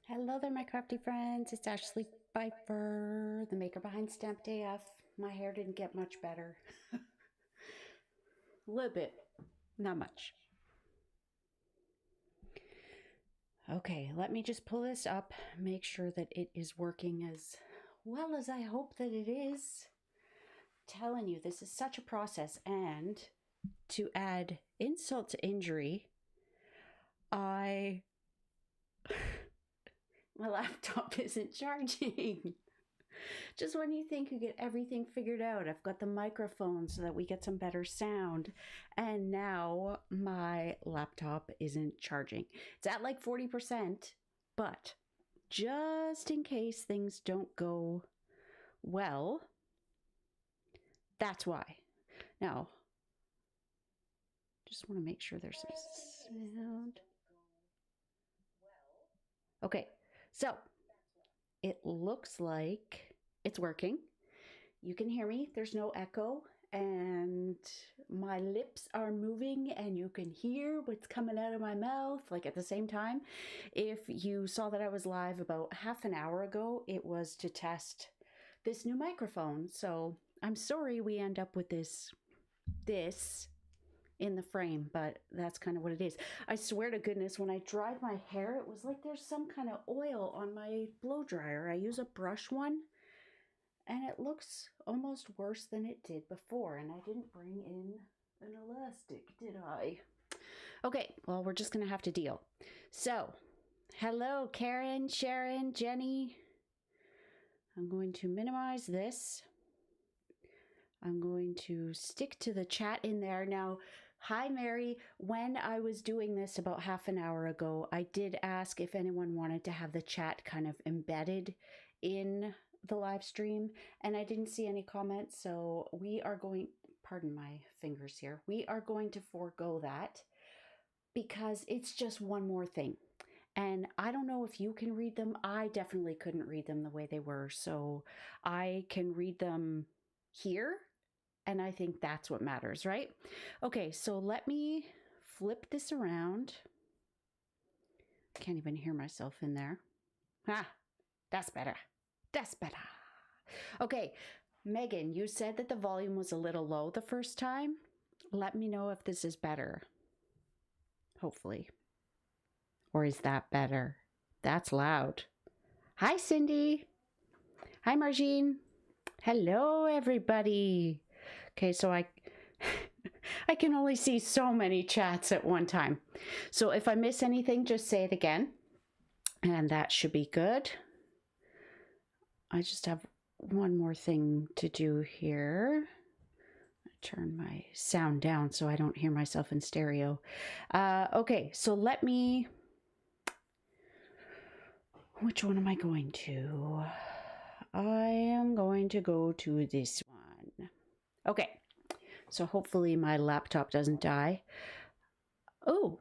Hello there, my crafty friends. It's Ashley Pfeiffer, the maker behind Stamped AF. My hair didn't get much better. A little bit, not much. Okay, let me just pull this up, make sure that it is working as well as I hope that it is. Telling you, this is such a process, and to add insult to injury, my laptop isn't charging. Just when you think you get everything figured out, I've got the microphone so that we get some better sound. And now my laptop isn't charging. It's at like 40%, but just in case things don't go well, that's why. Now, just want to make sure there's some sound. Okay, so it looks like it's working. You can hear me, there's no echo, and my lips are moving, and you can hear what's coming out of my mouth like at the same time. If you saw that I was live about half an hour ago, it was to test this new microphone. So I'm sorry we end up with this in the frame, but that's kind of what it is. I swear to goodness, when I dried my hair, it was like there's some kind of oil on my blow dryer. I use a brush one, and it looks almost worse than it did before. And I didn't bring in an elastic, did I? Okay, well, we're just gonna have to deal. So, hello, Karen, Sharon, Jenny. I'm going to minimize this. I'm going to stick to the chat in there. Now, hi, Mary. When I was doing this about half an hour ago, I did ask if anyone wanted to have the chat kind of embedded in the live stream, and I didn't see any comments, so we are going, pardon my fingers here, we are going to forego that because it's just one more thing. And I don't know if you can read them. I definitely couldn't read them the way they were, so I can read them here, and I think that's what matters, right? Okay, so let me flip this around. Can't even hear myself in there. Ah, that's better. That's better. Okay, Megan, you said that the volume was a little low the first time. Let me know if this is better. Hopefully. Or is that better? That's loud. Hi, Cindy. Hi, Margine. Hello, everybody. Okay, so I can only see so many chats at one time. So if I miss anything, just say it again. And that should be good. I just have one more thing to do here. Turn my sound down so I don't hear myself in stereo. Okay, so let me... Which one am I going to? I am going to go to this one. Okay, so hopefully my laptop doesn't die. Oh,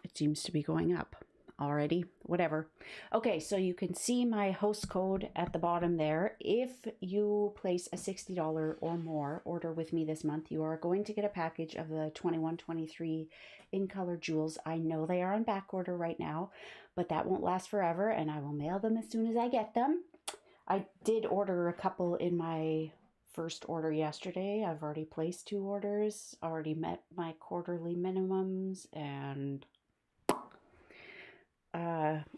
it seems to be going up already, whatever. Okay, so you can see my host code at the bottom there. If you place a $60 or more order with me this month, you are going to get a package of the 2123 in color jewels. I know they are on back order right now, but that won't last forever, and I will mail them as soon as I get them. I did order a couple in my first order yesterday. I've already placed 2 orders, already met my quarterly minimums, and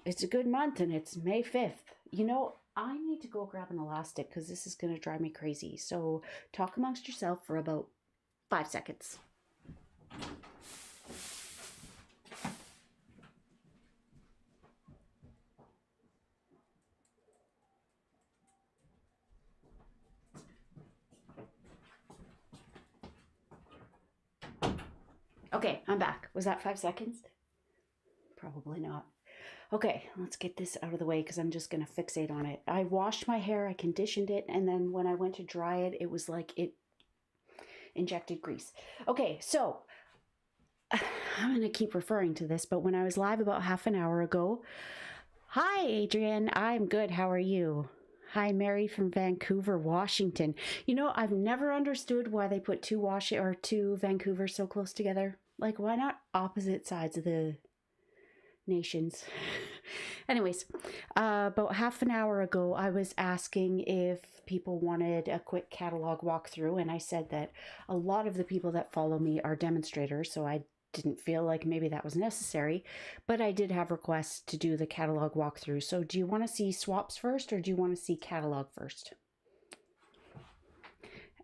it's a good month, and it's May 5th. You know, I need to go grab an elastic because this is going to drive me crazy. So talk amongst yourself for about 5 seconds. Okay, I'm back. Was that 5 seconds? Probably not. Okay, let's get this out of the way because I'm just going to fixate on it. I washed my hair, I conditioned it, and then when I went to dry it, it was like it injected grease. Okay, so I'm going to keep referring to this, but when I was live about half an hour ago, hi, Adrienne, I'm good. How are you? Hi, Mary from Vancouver, Washington. You know, I've never understood why they put two Vancouver so close together. Like, why not opposite sides of the nations. Anyways, about half an hour ago, I was asking if people wanted a quick catalog walkthrough, and I said that a lot of the people that follow me are demonstrators, so I didn't feel like maybe that was necessary, but I did have requests to do the catalog walkthrough. So do you want to see swaps first, or do you want to see catalog first?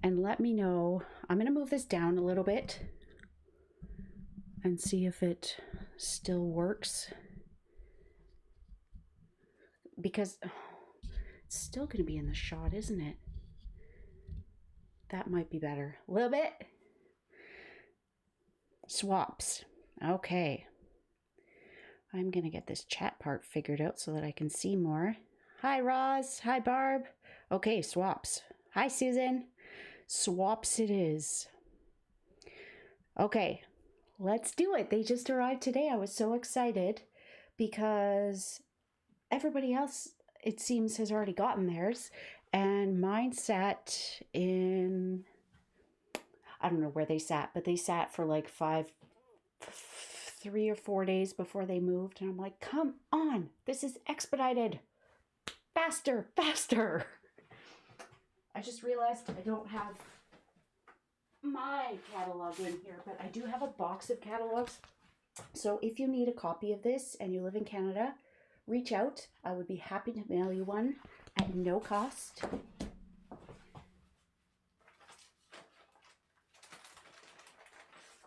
And let me know. I'm going to move this down a little bit and see if it still works, because it's still going to be in the shot, isn't it? That might be better. A little bit. Swaps. Okay. I'm going to get this chat part figured out so that I can see more. Hi, Roz. Hi, Barb. Okay, swaps. Hi, Susan. Swaps it is. Okay, let's do it. They just arrived today. I was so excited because everybody else, it seems, has already gotten theirs. And mine sat in... I don't know where they sat, but they sat for like 3 or 4 days before they moved. And I'm like, come on, this is expedited. Faster, faster. I just realized I don't have my catalog in here, but I do have a box of catalogs. So if you need a copy of this and you live in Canada, reach out. I would be happy to mail you one at no cost.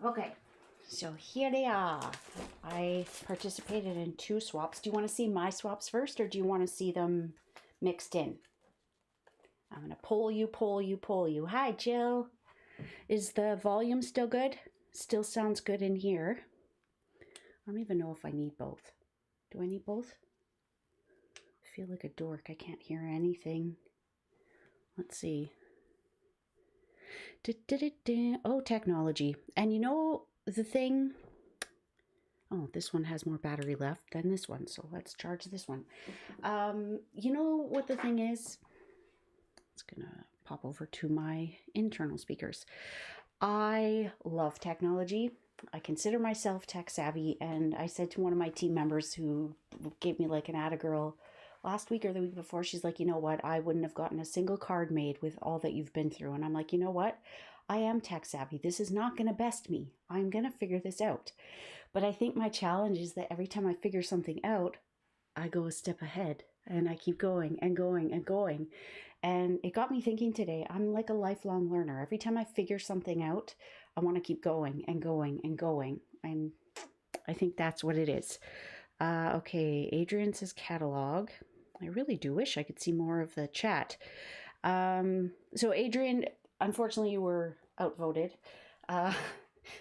Okay, so here they are. I participated in 2 swaps. Do you want to see my swaps first, or do you want to see them mixed in? I'm going to pull you. Hi, Jill. Is the volume still good? Still sounds good in here. I don't even know if I need both. Do I need both? I feel like a dork. I can't hear anything. Let's see. Oh, technology. And you know the thing? Oh, this one has more battery left than this one, so let's charge this one. You know what the thing is? It's gonna pop over to my internal speakers. I love technology. I consider myself tech savvy, and I said to one of my team members who gave me like an atta girl last week or the week before, she's like, you know what, I wouldn't have gotten a single card made with all that you've been through. And I'm like, you know what, I am tech savvy. This is not going to best me. I'm going to figure this out. But I think my challenge is that every time I figure something out, I go a step ahead and I keep going and going and going. And it got me thinking today, I'm like a lifelong learner. Every time I figure something out, I want to keep going and going and going. And I think that's what it is. Okay, Adrian says catalog. I really do wish I could see more of the chat. So Adrian, unfortunately you were outvoted.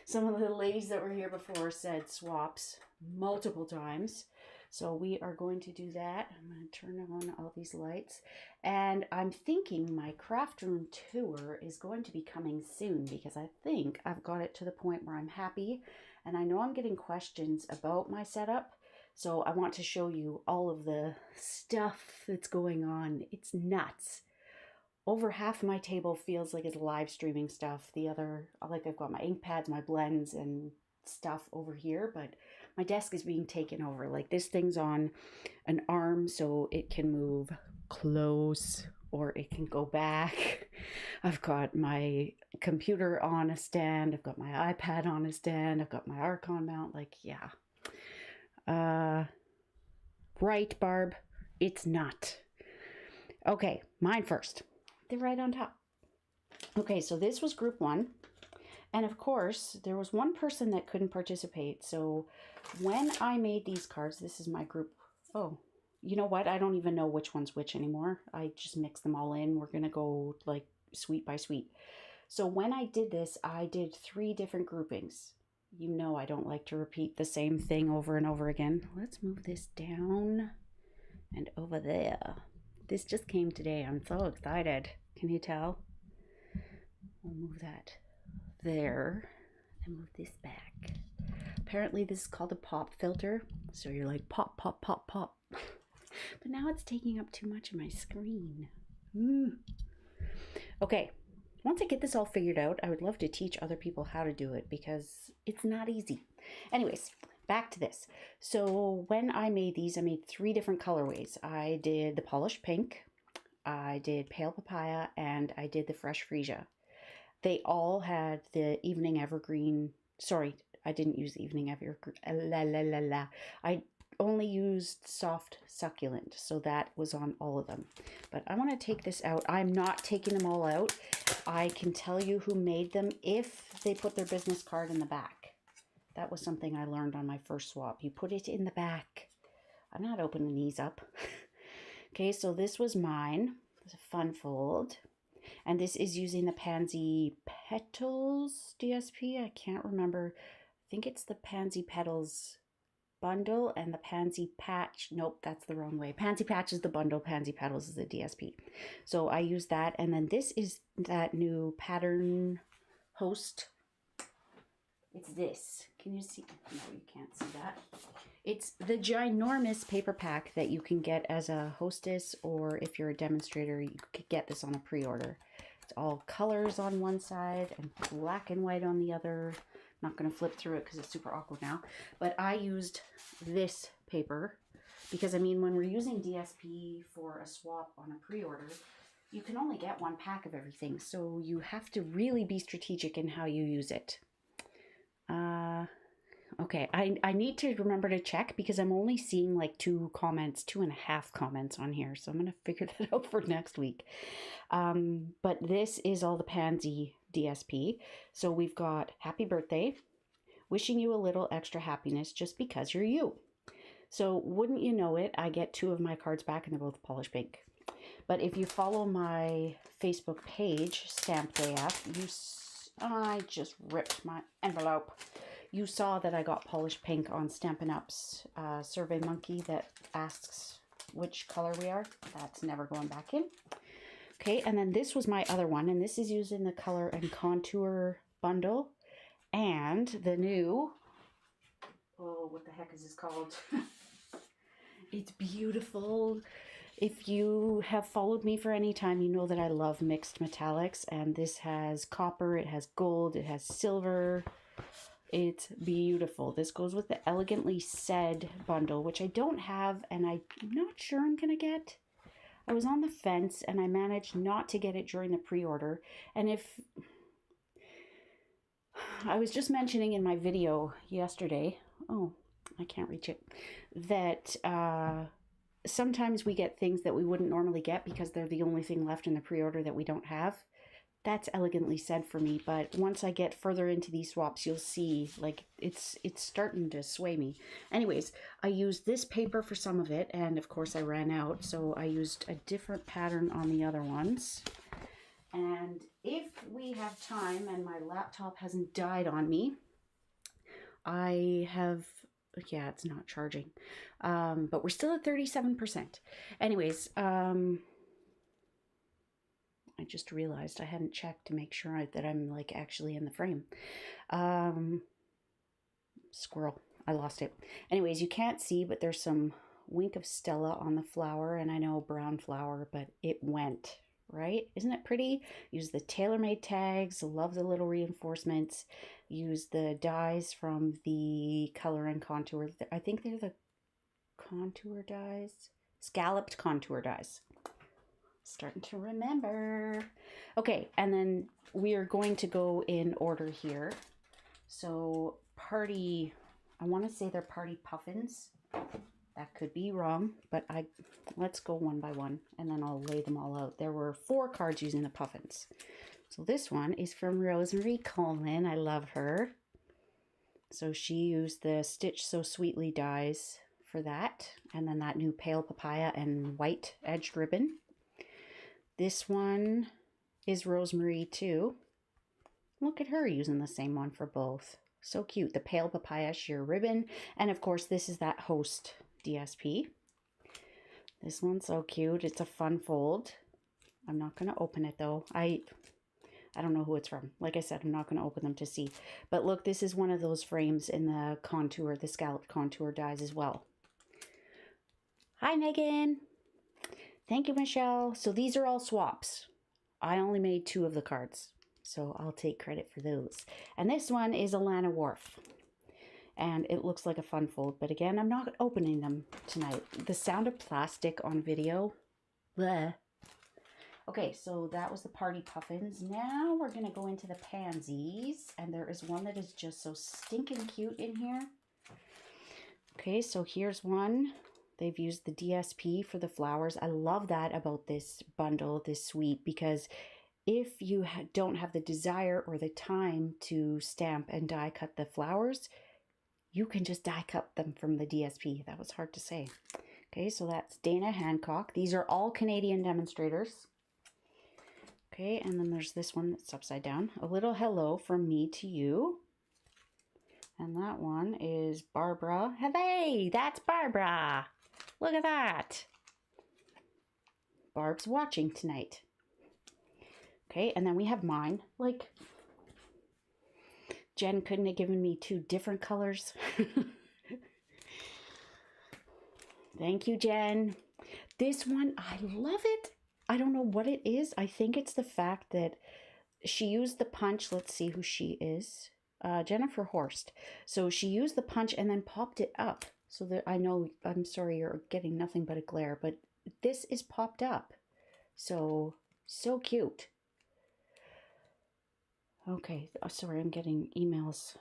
Some of the ladies that were here before said swaps multiple times. So we are going to do that. I'm going to turn on all these lights. And I'm thinking my craft room tour is going to be coming soon, because I think I've got it to the point where I'm happy. And I know I'm getting questions about my setup. So I want to show you all of the stuff that's going on. It's nuts. Over half my table feels like it's live streaming stuff. The other, like I've got my ink pads, my blends and stuff over here, but my desk is being taken over. Like this thing's on an arm so it can move close or it can go back. I've got my computer on a stand. I've got my iPad on a stand. I've got my Archon mount. Like, yeah. Right, Barb? It's not. Okay, mine first. They're right on top. Okay, so this was group 1. And of course, there was one person that couldn't participate. So when I made these cards, this is my group. Oh, you know what? I don't even know which one's which anymore. I just mixed them all in. We're going to go like suite by suite. So when I did this, I did 3 different groupings. You know I don't like to repeat the same thing over and over again. Let's move this down and over there. This just came today. I'm so excited. Can you tell? We'll move that there and move this back. Apparently this is called a pop filter. So you're like pop, pop, pop, pop. But now it's taking up too much of my screen. Okay. Once I get this all figured out, I would love to teach other people how to do it because it's not easy. Anyways, back to this. So when I made these, I made 3 different colorways. I did the polished pink, I did pale papaya, and I did the fresh freesia. They all had the evening evergreen. Sorry, I didn't use the evening evergreen. I only used soft succulent, so that was on all of them. But I want to take this out. I'm not taking them all out. I can tell you who made them if they put their business card in the back. That was something I learned on my first swap. You put it in the back. I'm not opening these up. Okay, so this was mine. It's a fun fold. And this is using the Pansy Petals DSP. I can't remember. I think it's the Pansy Petals bundle and the Pansy Patch. Nope, that's the wrong way. Pansy Patch is the bundle. Pansy Petals is the DSP. So I use that. And then this is that new pattern host. It's this. Can you see? No, you can't see that. It's the ginormous paper pack that you can get as a hostess, or if you're a demonstrator, you could get this on a pre-order. It's all colors on one side and black and white on the other. I'm not going to flip through it because it's super awkward now. But I used this paper because, I mean, when we're using DSP for a swap on a pre-order, you can only get 1 pack of everything. So you have to really be strategic in how you use it. Okay, I need to remember to check because I'm only seeing like 2.5 comments on here. So I'm going to figure that out for next week. But this is all the Pansy DSP. So we've got happy birthday, wishing you a little extra happiness just because you're you. So wouldn't you know it, I get 2 of my cards back and they're both polished pink. But if you follow my Facebook page, Stamped AF, I just ripped my envelope. You saw that I got polished pink on Stampin' Up's Survey Monkey that asks which color we are. That's never going back in. Okay, and then this was my other one, and this is using the Color and Contour bundle and the new, oh, what the heck is this called? It's beautiful. If you have followed me for any time, you know that I love mixed metallics, and this has copper, it has gold, it has silver. It's beautiful. This goes with the Elegantly Said bundle, which I don't have, and I'm not sure I'm going to get. I was on the fence, and I managed not to get it during the pre-order. And if I was just mentioning in my video yesterday, oh, I can't reach it, that sometimes we get things that we wouldn't normally get because they're the only thing left in the pre-order that we don't have. That's Elegantly Said for me, but once I get further into these swaps, you'll see, like, it's starting to sway me. Anyways, I used this paper for some of it, and of course I ran out, so I used a different pattern on the other ones. And if we have time and my laptop hasn't died on me, I have, yeah, it's not charging, but we're still at 37%. Anyways, I just realized I hadn't checked to make sure that I'm like actually in the frame. Squirrel, I lost it. Anyways, you can't see, but there's some Wink of Stella on the flower, and I know brown flower, but it went, right? Isn't it pretty? Use the TaylorMade tags, love the little reinforcements. Use the dies from the Color and Contour. I think they're the contour dies, scalloped contour dies. Starting to remember. Okay, and then we are going to go in order here. So party, I want to say they're party puffins. That could be wrong, but let's go one by one and then I'll lay them all out. There were 4 cards using the puffins. So this one is from Rosemary Coleman. I love her. So she used the Stitch So Sweetly dies for that. And then that new pale papaya and white edged ribbon. This one is Rosemary too. Look at her using the same one for both. So cute. The pale papaya sheer ribbon. And of course, this is that host DSP. This one's so cute. It's a fun fold. I'm not going to open it though. I don't know who it's from. Like I said, I'm not going to open them to see. But look, this is one of those frames in the contour, the scalloped contour dies as well. Hi, Megan. Thank you, Michelle. So these are all swaps. I only made 2 of the cards, so I'll take credit for those. And this one is Alana Wharf. and it looks like a fun fold. But again, I'm not opening them tonight. The sound of plastic on video. Bleh. Okay, so that was the party puffins. Now we're going to go into the pansies, and there is one that is just so stinking cute in here. Okay, so here's one. They've used the DSP for the flowers. I love that about this bundle, this suite, because if you don't have the desire or the time to stamp and die cut the flowers, you can just die cut them from the DSP. That was hard to say. Okay, so that's Dana Hancock. These are all Canadian demonstrators. Okay, and then there's this one that's upside down. A little hello from me to you. And that one is Barbara. Hey, that's Barbara. Look at that. Barb's watching tonight. Okay, and then we have mine. Like, Jen couldn't have given me 2 different colors. Thank you, Jen. This one, I love it. I don't know what it is. I think it's the fact that she used the punch. Let's see who she is. Jennifer Horst. So she used the punch and then popped it up. So that I know, I'm sorry, you're getting nothing but a glare, but this is popped up. So cute. Okay, sorry, I'm getting emails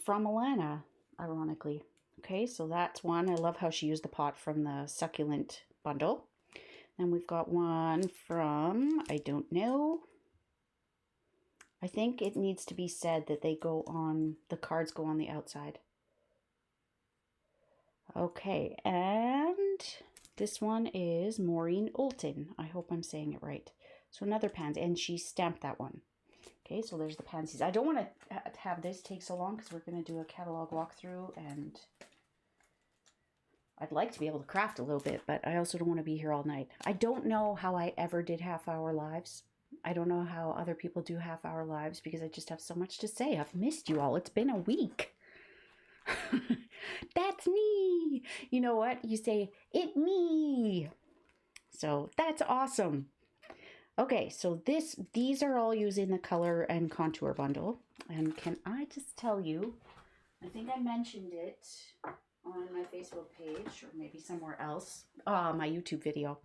from Alana, ironically. Okay, so that's one. I love how she used the pot from the succulent bundle. And we've got one from, I don't know. I think it needs to be said that they go on, the cards go on the outside. Okay, and this one is Maureen Olton. I hope I'm saying it right. So another pansy, and she stamped that one. Okay, so there's the pansies. I don't want to have this take so long because we're going to do a catalog walkthrough, and I'd like to be able to craft a little bit, but I also don't want to be here all night. I don't know how I ever did half-hour lives. I don't know how other people do half-hour lives because I just have so much to say. I've missed you all. It's been a week. That's me. You know what? You say, it me. So that's awesome. Okay, so these are all using the color and contour bundle. And can I just tell you, I think I mentioned it on my Facebook page or maybe somewhere else, my YouTube video.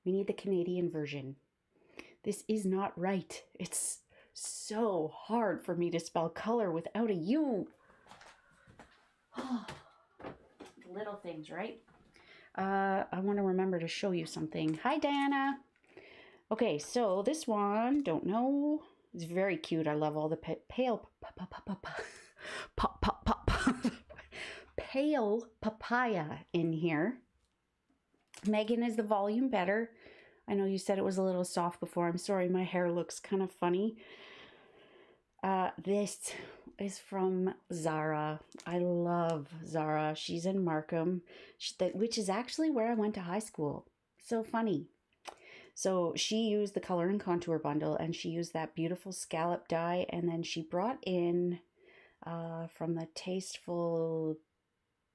We need the Canadian version. This is not right. It's so hard for me to spell color without a U. Little things, right? I want to remember to show you something. Hi, Diana. Okay, so this one, don't know. It's very cute. I love all the pale pale papaya in here. Megan, is the volume better? I know you said it was a little soft before. I'm sorry, my hair looks kind of funny. This is from Zara. I love Zara. She's in Markham, which is actually where I went to high school. So funny. So she used the color and contour bundle, and she used that beautiful scallop dye, and then she brought in from the Tasteful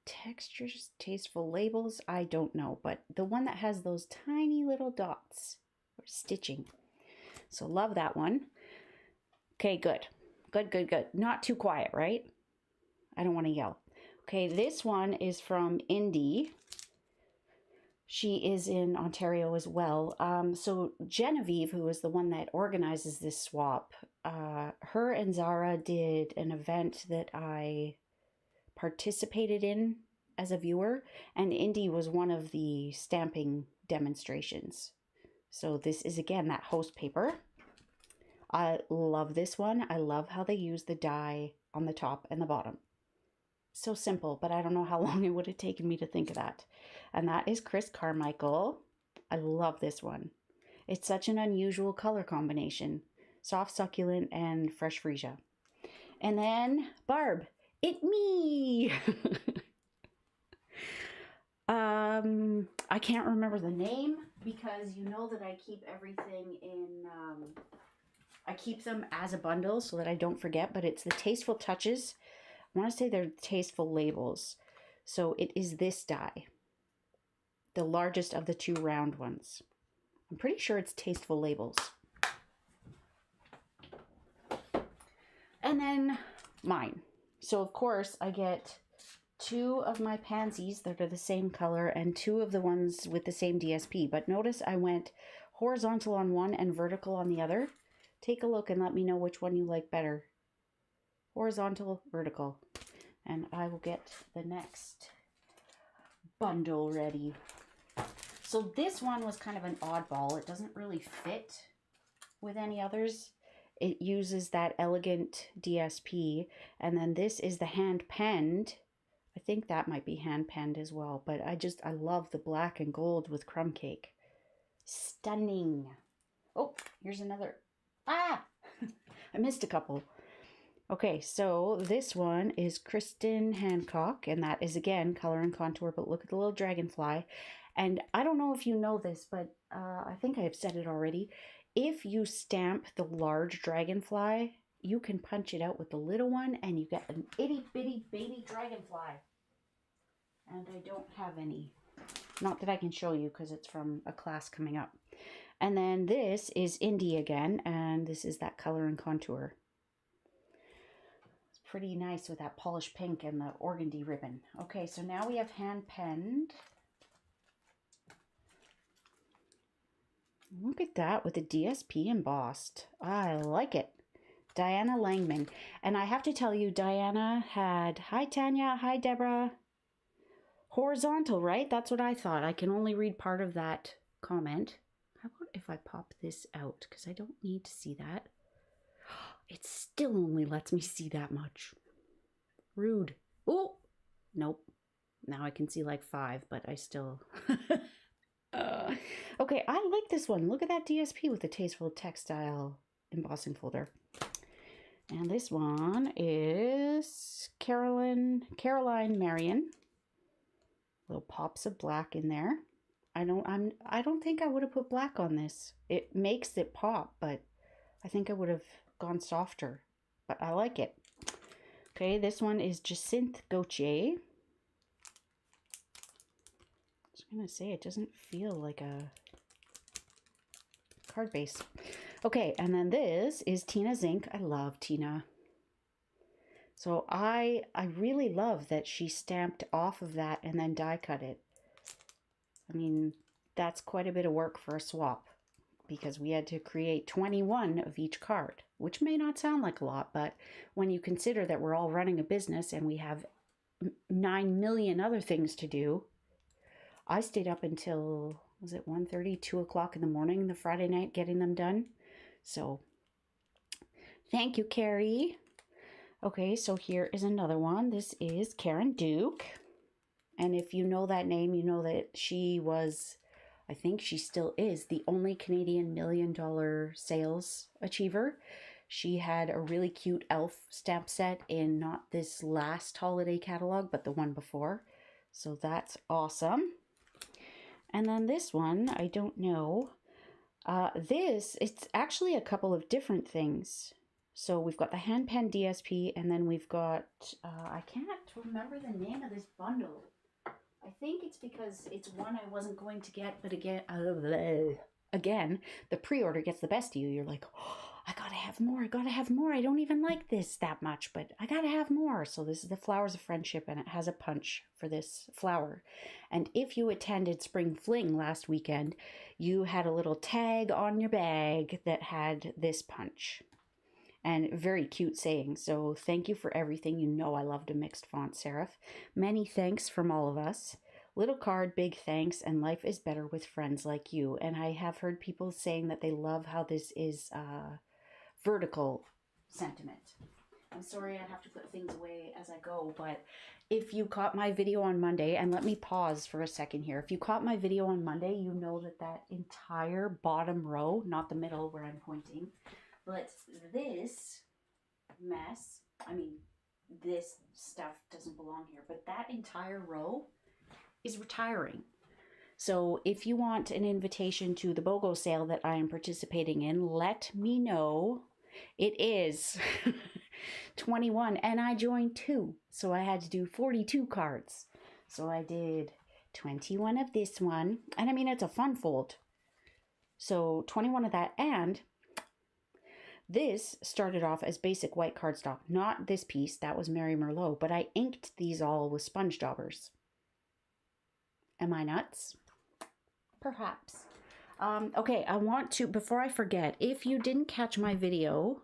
Textures, Tasteful Labels, I don't know, but the one that has those tiny little dots or stitching. So love that one. Okay, good. Good. Not too quiet, right? I don't want to yell. Okay, this one is from Indy. She is in Ontario as well. So Genevieve, who is the one that organizes this swap, her and Zara did an event that I participated in as a viewer, and Indy was one of the stamping demonstrations. So this is again that host paper. I love this one. I love how they use the die on the top and the bottom. So simple, but I don't know how long it would have taken me to think of that. And that is Chris Carmichael. I love this one. It's such an unusual color combination. Soft succulent and fresh freesia. And then Barb, it me. I can't remember the name because you know that I keep everything in, I keep them as a bundle so that I don't forget, but it's the Tasteful Touches. I want to say they're Tasteful Labels. So it is this die, the largest of the 2 round ones. I'm pretty sure it's Tasteful Labels. And then mine. So of course I get 2 of my pansies that are the same color and 2 of the ones with the same DSP. But notice I went horizontal on one and vertical on the other. Take a look and let me know which one you like better. Horizontal, vertical. And I will get the next bundle ready. So this one was kind of an oddball. It doesn't really fit with any others. It uses that elegant DSP. And then this is the hand penned. I think that might be hand penned as well. But I love the black and gold with crumb cake. Stunning. Oh, here's another. Ah! I missed a couple. Okay, so this one is Kristin Hancock, and that is again color and contour, but look at the little dragonfly. And I don't know if you know this, but I think I have said it already. If you stamp the large dragonfly, you can punch it out with the little one and you get an itty bitty baby dragonfly. And I don't have any. Not that I can show you because it's from a class coming up. And then this is Indie again, and this is that color and contour. It's pretty nice with that polished pink and the organdy ribbon. Okay, so now we have hand penned. Look at that with the DSP embossed. I like it. Diana Langman. And I have to tell you, Diana had, hi Tanya, hi Deborah. Horizontal, right? That's what I thought. I can only read part of that comment. How about if I pop this out? Because I don't need to see that. It still only lets me see that much. Rude. Oh, nope. Now I can see like 5, but I still... Okay, I like this one. Look at that DSP with the tasteful textile embossing folder. And this one is Caroline Marion. Little pops of black in there. I don't think I would have put black on this. It makes it pop, but I think I would have gone softer. But I like it. Okay, this one is Jacinthe Gauthier. I was gonna say it doesn't feel like a card base. Okay, and then this is Tina's ink. I love Tina. So I really love that she stamped off of that and then die cut it. I mean, that's quite a bit of work for a swap because we had to create 21 of each card, which may not sound like a lot, but when you consider that we're all running a business and we have 9 million other things to do, I stayed up until, was it 1:30, 2 o'clock in the morning, the Friday night, getting them done. So thank you, Carrie. Okay, so here is another one. This is Karen Duke. And if you know that name, you know that she was, I think she still is, the only Canadian $1 million sales achiever. She had a really cute elf stamp set in not this last holiday catalog, but the one before. So that's awesome. And then this one, I don't know. It's actually a couple of different things. So we've got the hand pen DSP, and then we've got, I can't remember the name of this bundle. I think it's because it's one I wasn't going to get, but again, the pre-order gets the best of you. You're like, oh, I gotta have more, I gotta have more. I don't even like this that much, but I gotta have more. So this is the Flowers of Friendship, and it has a punch for this flower. And if you attended Spring Fling last weekend, you had a little tag on your bag that had this punch. And very cute saying. So thank you for everything. You know I loved a mixed font serif. Many thanks from all of us. Little card, big thanks, and life is better with friends like you. And I have heard people saying that they love how this is vertical sentiment. I'm sorry I have to put things away as I go, but if you caught my video on Monday, and let me pause for a second here. If you caught my video on Monday, you know that entire bottom row, not the middle where I'm pointing, but this mess, I mean, this stuff doesn't belong here, but that entire row is retiring. So if you want an invitation to the BOGO sale that I am participating in, let me know. It is 21, and I joined 2, so I had to do 42 cards. So I did 21 of this one, and I mean, it's a fun fold. So 21 of that, and This started off as basic white cardstock, not this piece, that was Mary Merlot, but I inked these all with sponge daubers. Am I nuts? Perhaps. Okay, I want to, before I forget, if you didn't catch my video,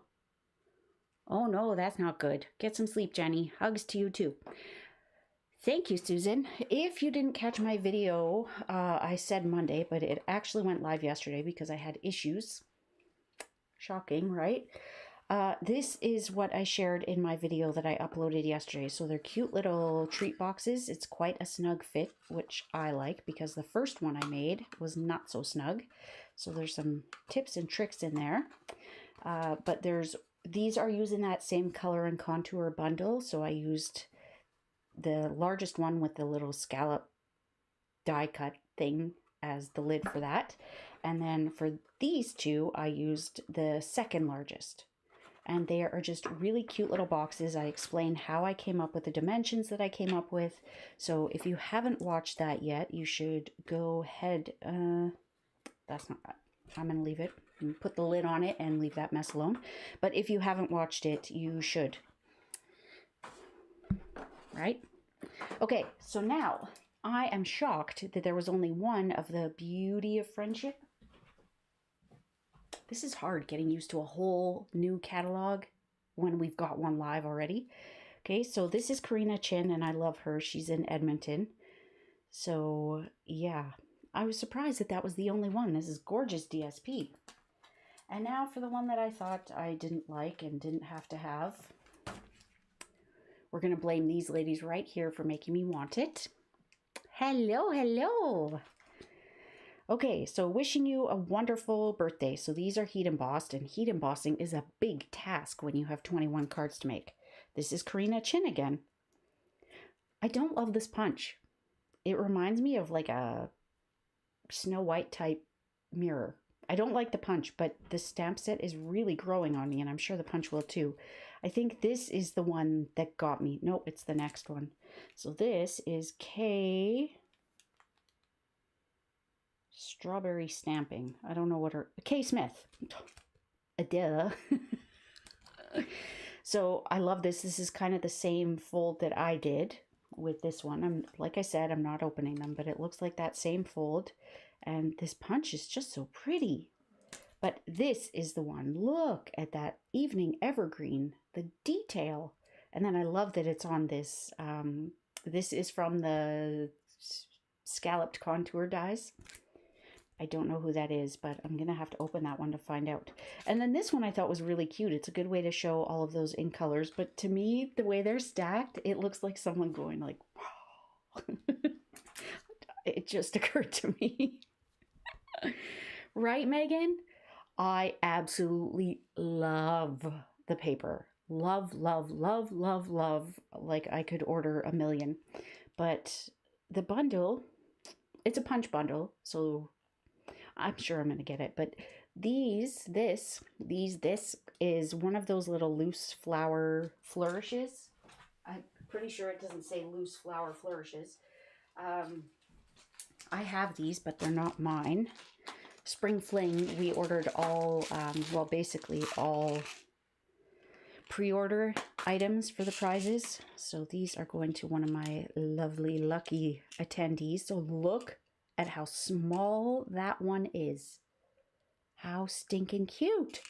oh no, that's not good. Get some sleep, Jenny. Hugs to you too. Thank you, Susan. If you didn't catch my video, I said Monday, but it actually went live yesterday because I had issues. Shocking, right? This is what I shared in my video that I uploaded yesterday. So they're cute little treat boxes. It's quite a snug fit, which I like because the first one I made was not so snug. So there's some tips and tricks in there. But these are using that same color and contour bundle. So I used the largest one with the little scallop die cut thing as the lid for that. And then for these two, I used the second largest. And they are just really cute little boxes. I explain how I came up with the dimensions that I came up with. So if you haven't watched that yet, you should go ahead. That's not, I'm going to leave it. Put the lid on it and leave that mess alone. But if you haven't watched it, you should. Right? Okay, so now I am shocked that there was only one of the Beauty of Friendship. This is hard, getting used to a whole new catalog when we've got one live already. Okay, so this is Karina Chin, and I love her. She's in Edmonton. So, yeah, I was surprised that that was the only one. This is gorgeous DSP. And now for the one that I thought I didn't like and didn't have to have. We're going to blame these ladies right here for making me want it. Hello, hello. Okay, so wishing you a wonderful birthday. So these are heat embossed, and heat embossing is a big task when you have 21 cards to make. This is Karina Chin again. I don't love this punch. It reminds me of like a Snow White type mirror. I don't like the punch, but the stamp set is really growing on me, and I'm sure the punch will too. I think this is the one that got me. Nope, it's the next one. So this is K... Strawberry Stamping. I don't know what her... K. Smith. Duh. So I love this. This is kind of the same fold that I did with this one. Like I said, I'm not opening them, but it looks like that same fold. And this punch is just so pretty. But this is the one. Look at that evening evergreen. The detail. And then I love that it's on this. This is from the Scalloped Contour Dies. I don't know who that is, but I'm going to have to open that one to find out. And then this one I thought was really cute. It's a good way to show all of those ink colors. But to me, the way they're stacked, it looks like someone going like, wow. It just occurred to me. Right, Megan? I absolutely love the paper. Love, love, love, love, love. Like I could order a million. But the bundle, it's a punch bundle, so I'm sure I'm going to get it. But this is one of those little loose flower flourishes. I'm pretty sure it doesn't say loose flower flourishes. I have these, but they're not mine. Spring Fling, we ordered all, well, basically all pre-order items for the prizes. So these are going to one of my lovely, lucky attendees. So look at how small that one is. How stinking cute.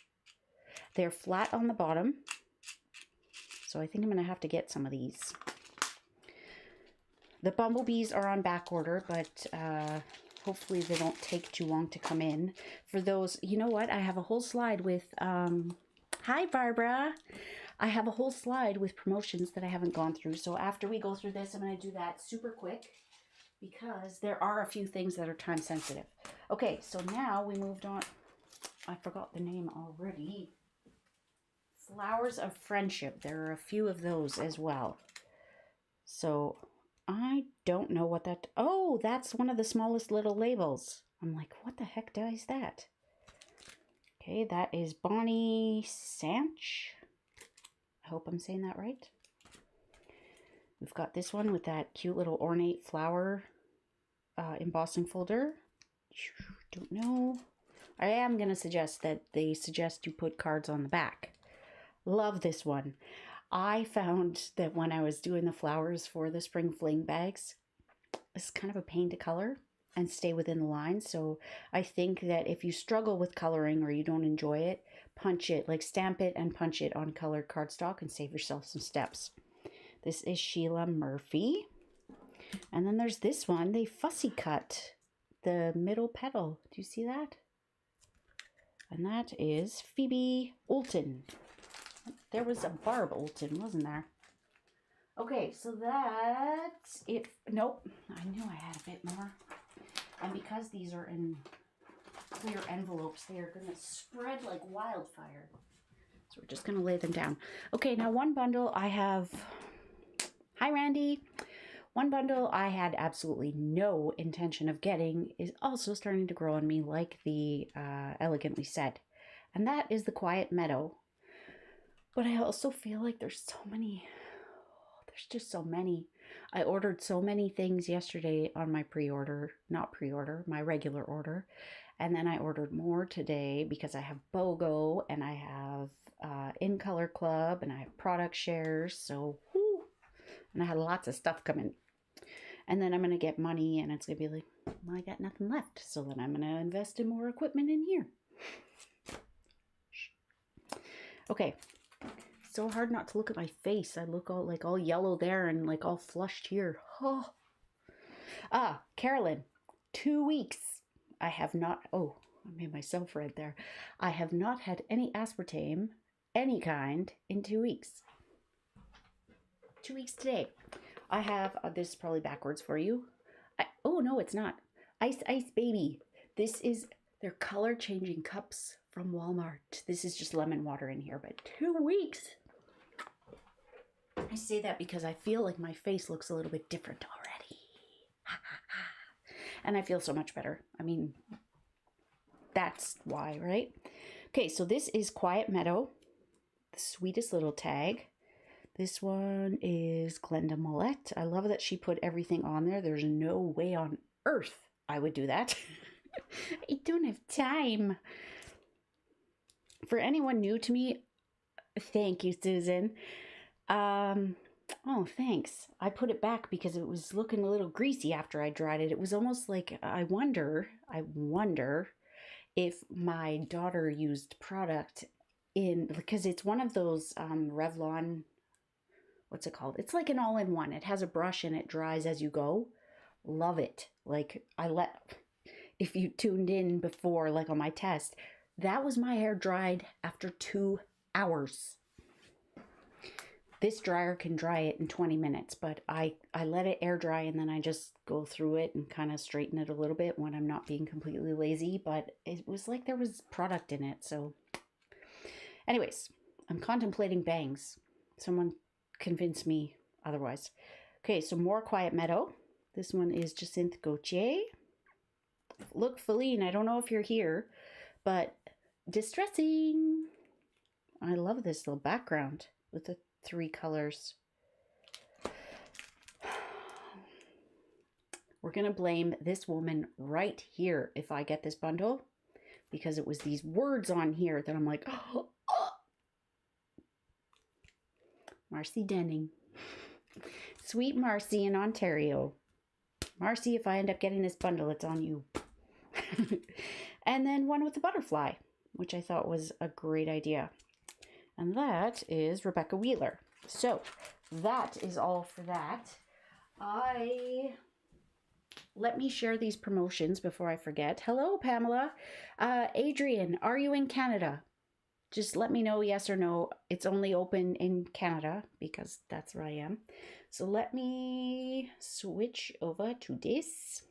They're flat on the bottom. So I think I'm going to have to get some of these. The bumblebees are on back order, but hopefully they don't take too long to come in. For those, you know what? I have a whole slide with, hi Barbara. I have a whole slide with promotions that I haven't gone through. So after we go through this, I'm going to do that super quick because there are a few things that are time sensitive. Okay, so now we moved on. I forgot the name already. Flowers of Friendship. There are a few of those as well. So I don't know what that... Oh, that's one of the smallest little labels. I'm like, what the heck is that? Okay, that is Bonnie Sanch. I hope I'm saying that right. We've got this one with that cute little ornate flower embossing folder. Don't know. I am going to suggest that they suggest you put cards on the back. Love this one. I found that when I was doing the flowers for the spring fling bags, it's kind of a pain to color and stay within the lines. So I think that if you struggle with coloring or you don't enjoy it, punch it, like stamp it and punch it on colored cardstock and save yourself some steps. This is Sheila Murphy. And then there's this one. They fussy cut the middle petal. Do you see that? And that is Phoebe Olton. There was a Barb Olton, wasn't there? Okay, so that's it. Nope, I knew I had a bit more. And because these are in clear envelopes, they are going to spread like wildfire. So we're just going to lay them down. Okay, now one bundle I have... Hi, Randy. One bundle I had absolutely no intention of getting is also starting to grow on me, like the Elegantly Set. And that is the Quiet Meadow. But I also feel like there's so many. There's just so many. I ordered so many things yesterday on my pre-order, not pre-order, my regular order. And then I ordered more today because I have BOGO and I have In Color Club and I have product shares. So, whoo, and I had lots of stuff coming. And then I'm going to get money and it's going to be like, well, I got nothing left. So then I'm going to invest in more equipment in here. Okay. So hard not to look at my face. I look all yellow there and like all flushed here. Oh. Carolyn, 2 weeks. I have not, oh, I made myself red there. I have not had any aspartame, any kind, in 2 weeks. 2 weeks today. I have, this is probably backwards for you. Oh, no, it's not. Ice Ice Baby. This is their color changing cups from Walmart. This is just lemon water in here, but 2 weeks. I say that because I feel like my face looks a little bit different already. And I feel so much better. I mean, that's why, right? Okay, so this is Quiet Meadow, the sweetest little tag. This one is Glenda Mollett. I love that she put everything on there. There's no way on earth I would do that. I don't have time. For anyone new to me, thank you, Susan. Oh, thanks. I put it back because it was looking a little greasy after I dried it. It was almost like, I wonder if my daughter used product in, because it's one of those Revlon, what's it called? It's like an all-in-one. It has a brush and it dries as you go. Love it. Like, if you tuned in before, like on my test, that was my hair dried after 2 hours. This dryer can dry it in 20 minutes, but I let it air dry and then I just go through it and kind of straighten it a little bit when I'm not being completely lazy, but it was like there was product in it. So anyways, I'm contemplating bangs. Someone convince me otherwise. Okay, so more Quiet Meadow. This one is Jacinthe Gauthier. Look, Feline, I don't know if you're here, but distressing. I love this little background with the 3 colors. We're going to blame this woman right here if I get this bundle, because it was these words on here that I'm like, oh. Marcy Denning. Sweet Marcy in Ontario. Marcy, if I end up getting this bundle, it's on you. And then one with the butterfly, which I thought was a great idea. And that is Rebecca Wheeler. So that is all for that. Let me share these promotions before I forget. Hello, Pamela. Adrian, are you in Canada? Just let me know yes or no. It's only open in Canada because that's where I am. So let me switch over to this.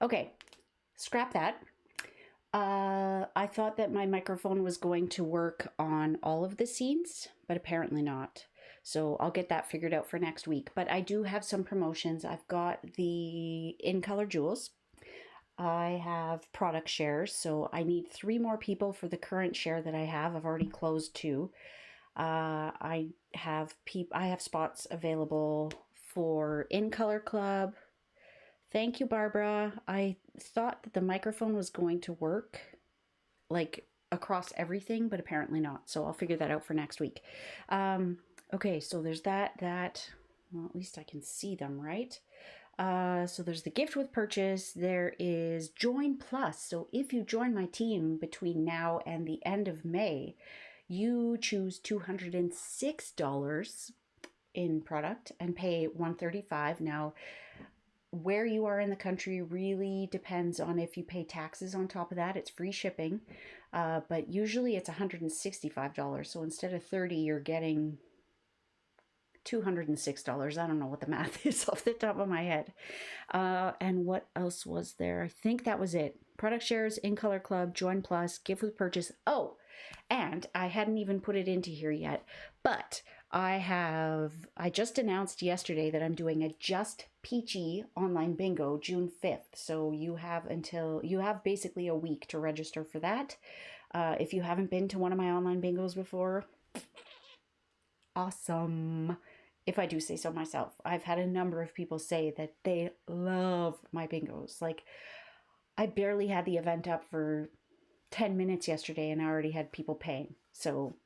Okay, scrap that. I thought that my microphone was going to work on all of the scenes, but apparently not. So I'll get that figured out for next week. But I do have some promotions. I've got the In Color Jewels. I have product shares, so I need 3 more people for the current share that I have. I've already closed 2. I have spots available for In Color Club. Thank you, Barbara. I thought that the microphone was going to work like across everything, but apparently not. So I'll figure that out for next week. Okay, so there's that. Well, at least I can see them, right? So there's the gift with purchase. There is Join Plus. So if you join my team between now and the end of May, you choose $206 in product and pay $135. Now, where you are in the country really depends on if you pay taxes on top of that. It's free shipping, but usually it's $165. So instead of $30, you're getting $206. I don't know what the math is off the top of my head. And what else was there? I think that was it. Product shares, In Color Club, Join Plus, gift with purchase. Oh, and I hadn't even put it into here yet, but I just announced yesterday that I'm doing a Just Peachy online bingo June 5th. So you have basically a week to register for that. If you haven't been to one of my online bingos before, awesome. If I do say so myself. I've had a number of people say that they love my bingos. Like, I barely had the event up for 10 minutes yesterday and I already had people paying. So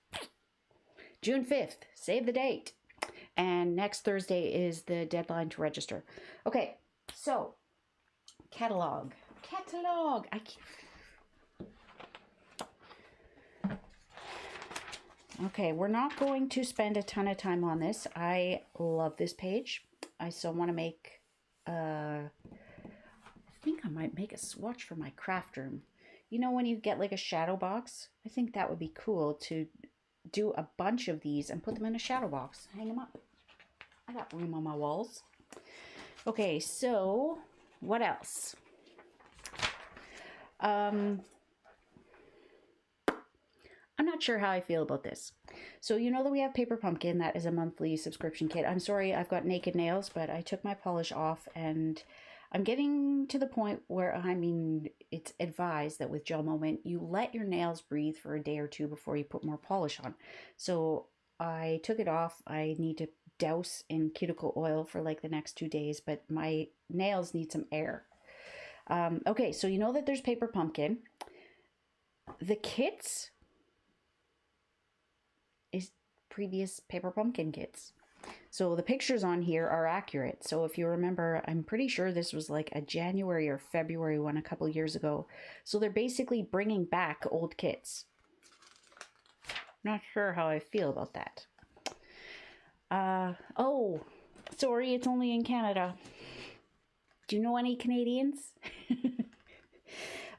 June 5th, save the date. And next Thursday is the deadline to register. Okay, so catalog. Okay, we're not going to spend a ton of time on this. I love this page. I still want to make, I think I might make a swatch for my craft room. You know when you get like a shadow box? I think that would be cool to do a bunch of these and put them in a shadow box. Hang them up. I got room on my walls. Okay, so what else? I'm not sure how I feel about this. So you know that we have Paper Pumpkin. That is a monthly subscription kit. I'm sorry I've got naked nails, but I took my polish off and I'm getting to the point where, I mean, it's advised that with Gel Moment, you let your nails breathe for a day or 2 before you put more polish on. So I took it off. I need to douse in cuticle oil for like the next 2 days, but my nails need some air. Okay, so you know that there's Paper Pumpkin. The kits is previous Paper Pumpkin kits. So the pictures on here are accurate. So if you remember, I'm pretty sure this was like a January or February one a couple years ago. So they're basically bringing back old kits. Not sure how I feel about that. Oh, sorry, it's only in Canada. Do you know any Canadians?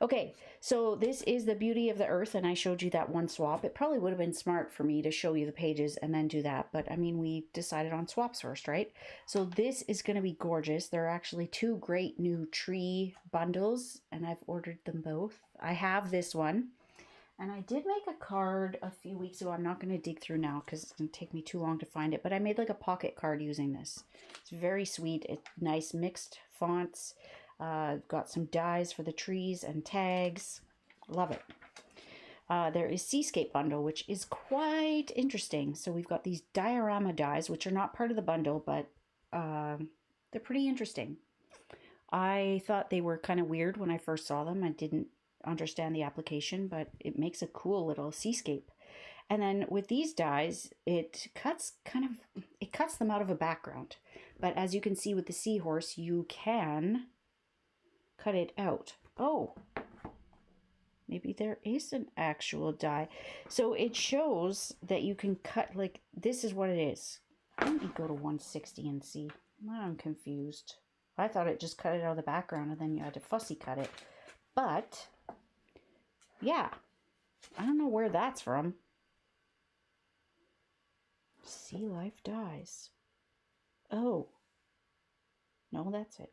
Okay, so this is the Beauty of the Earth, and I showed you that one swap. It probably would have been smart for me to show you the pages and then do that, but I mean, we decided on swaps first, right? So this is going to be gorgeous. There are actually 2 great new tree bundles, and I've ordered them both. I have this one, and I did make a card a few weeks ago. I'm not going to dig through now because it's going to take me too long to find it, but I made like a pocket card using this. It's very sweet. It's nice mixed fonts. Got some dies for the trees and tags. Love it. There is Seascape Bundle, which is quite interesting. So we've got these Diorama Dyes, which are not part of the bundle, but they're pretty interesting. I thought they were kind of weird when I first saw them. I didn't understand the application, but it makes a cool little seascape. And then with these dies, it cuts them out of a background. But as you can see with the seahorse, you can cut it out. Oh, maybe there is an actual die. So it shows that you can cut, like, this is what it is. Let me go to 160 and see. I'm confused. I thought it just cut it out of the background and then you had to fussy cut it. But, yeah. I don't know where that's from. Sea Life Dies. Oh. No, that's it.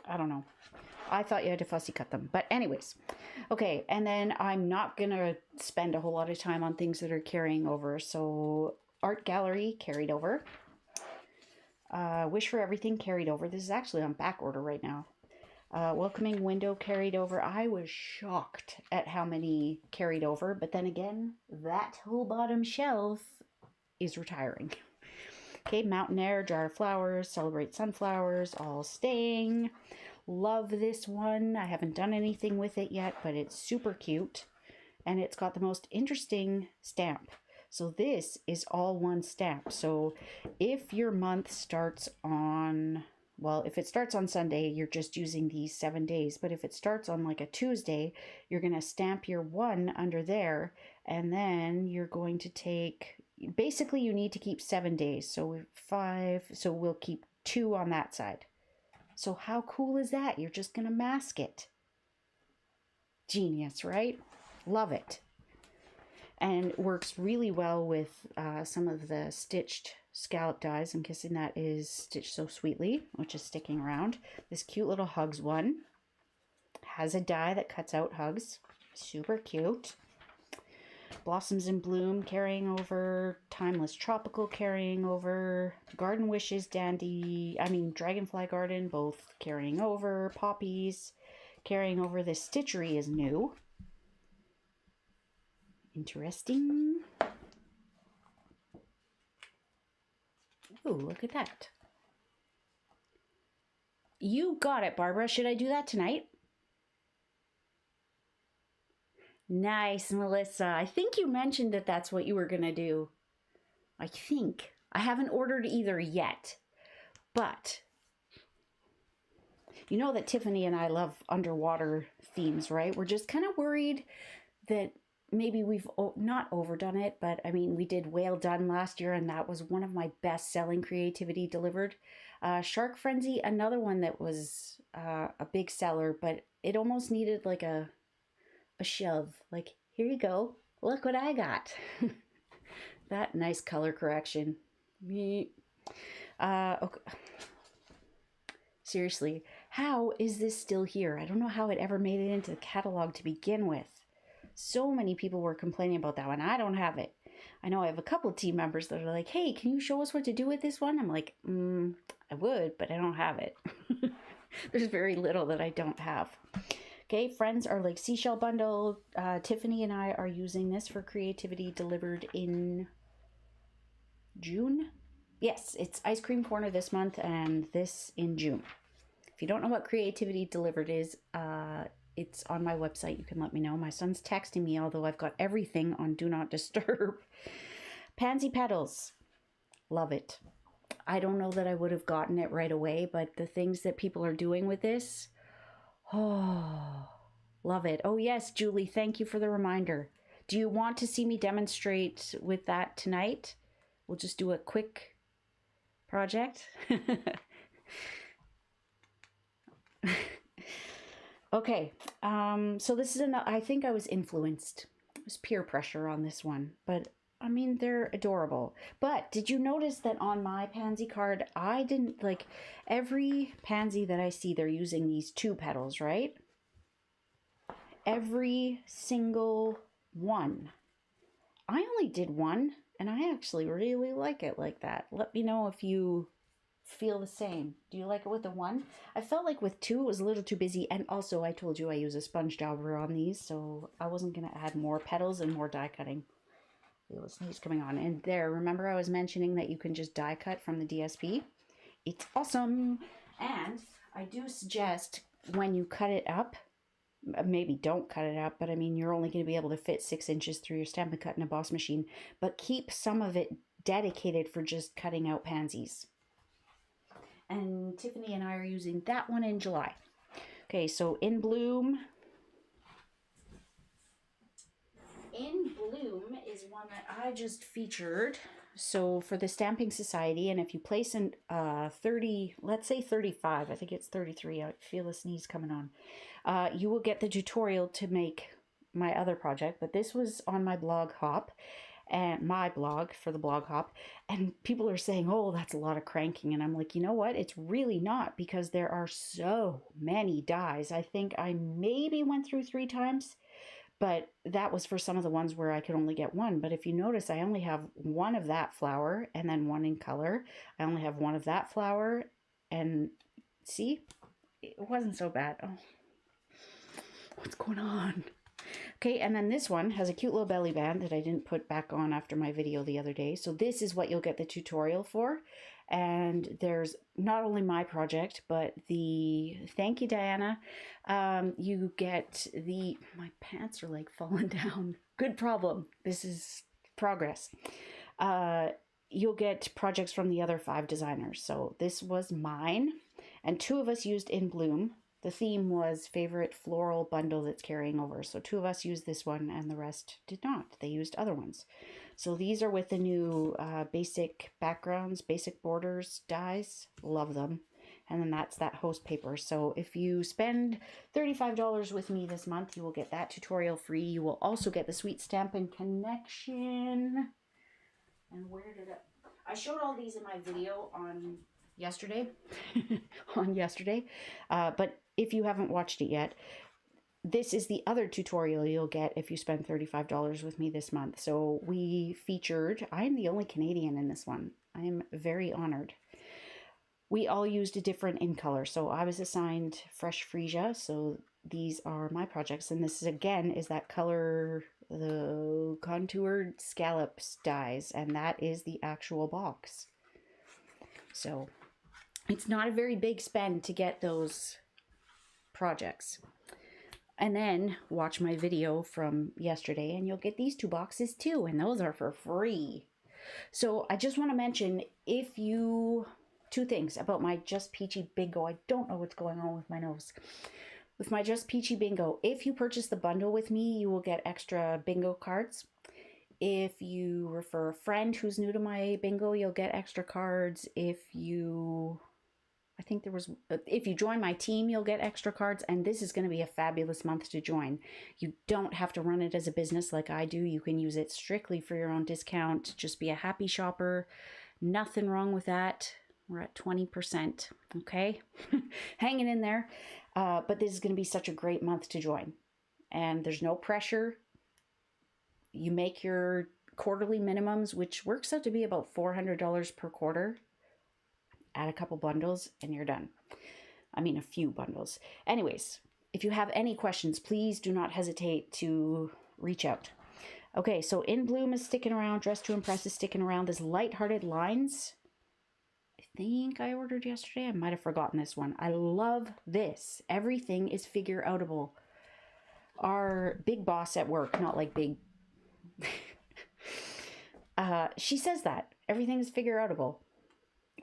I don't know. I thought you had to fussy cut them. But anyways, okay. And then I'm not going to spend a whole lot of time on things that are carrying over. So art gallery carried over. Wish for Everything carried over. This is actually on back order right now. Welcoming Window carried over. I was shocked at how many carried over. But then again, that whole bottom shelf is retiring. Okay, Mountain Air, Jar of Flowers, Celebrate Sunflowers, all staying. Love this one. I haven't done anything with it yet, but it's super cute. And it's got the most interesting stamp. So this is all one stamp. So if your month starts on, well, if it starts on Sunday, you're just using these 7 days. But if it starts on like a Tuesday, you're going to stamp your 1 under there. And then you're going to take, basically you need to keep 7 days. So 5, so we'll keep 2 on that side. So how cool is that? You're just going to mask it. Genius, right? Love it. And works really well with some of the stitched scallop dies. I'm guessing that is Stitched So Sweetly, which is sticking around. This cute little hugs one has a die that cuts out hugs. Super cute. Blossoms in Bloom carrying over. Timeless Tropical carrying over. Garden Wishes Dragonfly Garden, both carrying over. Poppies carrying over. This Stitchery is new. Interesting. Oh, look at that. You got it, Barbara. Should I do that tonight? Nice, Melissa. I think you mentioned that that's what you were going to do. I think. I haven't ordered either yet. But you know that Tiffany and I love underwater themes, right? We're just kind of worried that maybe we've not overdone it, but I mean, we did Whale Done last year, and that was one of my best-selling creativity delivered. Shark Frenzy, another one that was a big seller, but it almost needed like a shove. Like, here you go. Look what I got. That nice color correction. Okay. Seriously, how is this still here? I don't know how it ever made it into the catalog to begin with. So many people were complaining about that one. I don't have it. I know I have a couple of team members that are like, hey, can you show us what to do with this one? I'm like, I would, but I don't have it. There's very little that I don't have. Okay, Friends are like Seashell Bundle. Tiffany and I are using this for creativity delivered in June. Yes, it's Ice Cream Corner this month and this in June. If you don't know what creativity delivered is, it's on my website. You can let me know. My son's texting me, although I've got everything on Do Not Disturb. Pansy Petals. Love it. I don't know that I would have gotten it right away, but the things that people are doing with this, oh, love it. Oh yes, Julie, thank you for the reminder. Do you want to see me demonstrate with that tonight? We'll just do a quick project. Okay, so this is I think I was influenced. It was peer pressure on this one, but I mean, they're adorable. But did you notice that on my pansy card, I didn't, like, every pansy that I see, they're using these 2 petals, right? Every single one. I only did 1, and I actually really like it like that. Let me know if you feel the same. Do you like it with the 1? I felt like with 2 it was a little too busy, and also I told you I use a sponge dauber on these, so I wasn't going to add more petals and more die cutting. Feel a sneeze coming on. And there, remember I was mentioning that you can just die cut from the DSP? It's awesome. And I do suggest when you cut it up, maybe don't cut it up, but I mean, you're only going to be able to fit 6 inches through your Stampin' Cut in a Boss machine, but keep some of it dedicated for just cutting out pansies. And Tiffany and I are using that one in July. Okay, so In Bloom. In Bloom is one that I just featured. So for the Stamping Society, and if you place in 30, let's say 35, I think it's 33, I feel a sneeze coming on, you will get the tutorial to make my other project, but this was on my blog Hop. and my blog for the blog hop, and people are saying, oh, that's a lot of cranking. And I'm like, you know what? It's really not, because there are so many dyes. I think I maybe went through 3 times, but that was for some of the ones where I could only get one. But if you notice, I only have one of that flower and then one in color. I only have one of that flower, and see, it wasn't so bad. Oh, what's going on? Okay, and then this one has a cute little belly band that I didn't put back on after my video the other day. So this is what you'll get the tutorial for. And there's not only my project, but the, thank you, Diana. You get the, my pants are like falling down. Good problem. This is progress. You'll get projects from the other 5 designers. So this was mine, and 2 of us used In Bloom. The theme was favorite floral bundle that's carrying over. So 2 of us used this one and the rest did not. They used other ones. So these are with the new basic backgrounds, basic borders dyes. Love them. And then that's that host paper. So if you spend $35 with me this month, you will get that tutorial free. You will also get the Sweet Stampin' Connection. And where did I showed all these in my video on yesterday. But if you haven't watched it yet, this is the other tutorial you'll get if you spend $35 with me this month. So we featured, I am the only Canadian in this one. I am very honored. We all used a different in color. So I was assigned Fresh Freesia. So these are my projects. And this is, again, is that color, the contoured scallops dyes. And that is the actual box. So it's not a very big spend to get those projects. And then watch my video from yesterday and you'll get these 2 boxes too, and those are for free. So I just want to mention, if you, 2 things about my Just Peachy Bingo. I don't know what's going on with my nose. With my Just Peachy Bingo, if you purchase the bundle with me, you will get extra bingo cards. If you refer a friend who's new to my bingo, you'll get extra cards. If you, I think there was, if you join my team, you'll get extra cards. And this is going to be a fabulous month to join. You don't have to run it as a business like I do. You can use it strictly for your own discount. Just be a happy shopper. Nothing wrong with that. We're at 20%. Okay. Hanging in there. But this is going to be such a great month to join. And there's no pressure. You make your quarterly minimums, which works out to be about $400 per quarter. Add a couple bundles and you're done. I mean, a few bundles. Anyways, if you have any questions, please do not hesitate to reach out. Okay, so In Bloom is sticking around. Dress to Impress is sticking around. This Lighthearted Lines, I think I ordered yesterday. I might have forgotten this one. I love this. Everything is figure outable. Our big boss at work, not like big, she says that everything is figure outable.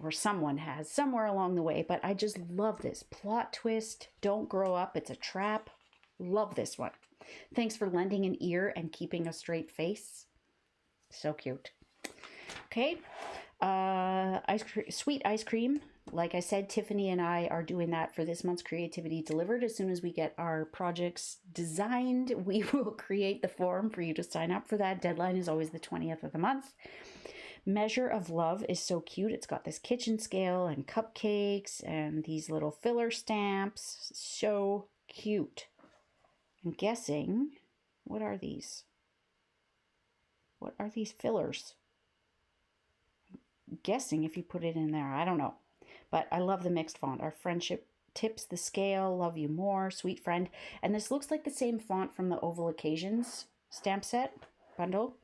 Or someone has somewhere along the way, but I just love this plot twist. Don't grow up, it's a trap. Love this one. Thanks for lending an ear and keeping a straight face. So cute. Okay, sweet ice cream. Like I said, Tiffany and I are doing that for this month's Creativity Delivered. As soon as we get our projects designed, we will create the form for you to sign up for that. Deadline is always the 20th of the month. Measure of Love is so cute. It's got this kitchen scale and cupcakes and these little filler stamps. So cute. I'm guessing, what are these? What are these fillers? I'm guessing if you put it in there, I don't know. But I love the mixed font. Our Friendship Tips the Scale, Love You More, Sweet Friend. And this looks like the same font from the Oval Occasions stamp set bundle.